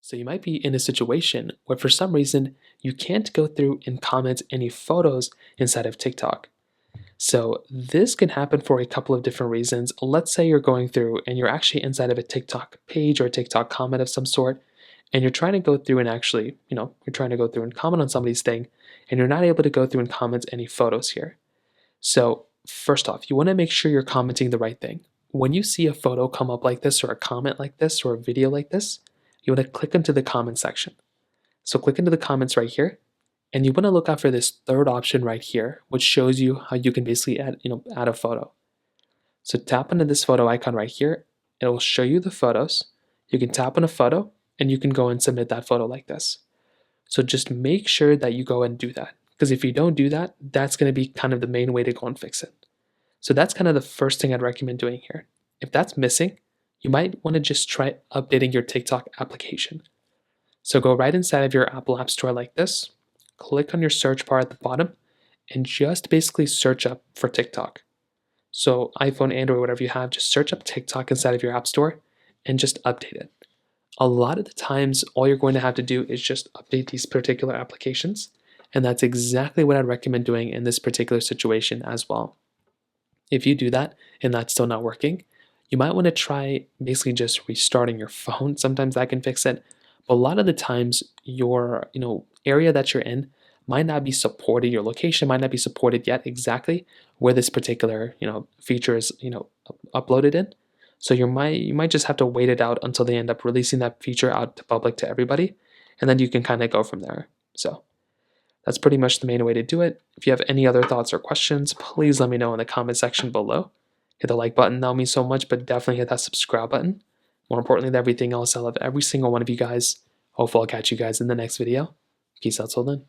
So you might be in a situation where for some reason you can't go through and comment any photos inside of TikTok. So this can happen for a couple of different reasons. Let's say you're going through and you're actually inside of a TikTok page or a TikTok comment of some sort, and you're trying to go through and actually, you're trying to go through and comment on somebody's thing, and you're not able to go through and comment any photos here. So first off, you want to make sure you're commenting the right thing. When you see a photo come up like this or a comment like this or a video like this, you want to click into the comment section. So click into the comments right here, and you want to look out for this third option right here, which shows you how you can basically add a photo. So tap into this photo icon right here. It will show you the photos. You can tap on a photo and you can go and submit that photo like this. So just make sure that you go and do that, because if you don't do that, that's going to be kind of the main way to go and fix it. So that's kind of the first thing I'd recommend doing here. If that's missing, you might want to just try updating your TikTok application. So go right inside of your Apple App Store like this, click on your search bar at the bottom, and just basically search up for TikTok. So iPhone, Android, whatever you have, just search up TikTok inside of your App Store and just update it. A lot of the times, all you're going to have to do is just update these particular applications, and that's exactly what I'd recommend doing in this particular situation as well. If you do that and that's still not working, you might want to try basically just restarting your phone. Sometimes that can fix it. But a lot of the times your area that you're in might not be supported, your location might not be supported yet exactly where this particular feature is uploaded in. So you might just have to wait it out until they end up releasing that feature out to public to everybody, and then you can kind of go from there. So that's pretty much the main way to do it. If you have any other thoughts or questions, please let me know in the comment section below. Hit the like button, that'll mean so much, but definitely hit that subscribe button. More importantly than everything else, I love every single one of you guys. Hopefully I'll catch you guys in the next video. Peace out till then.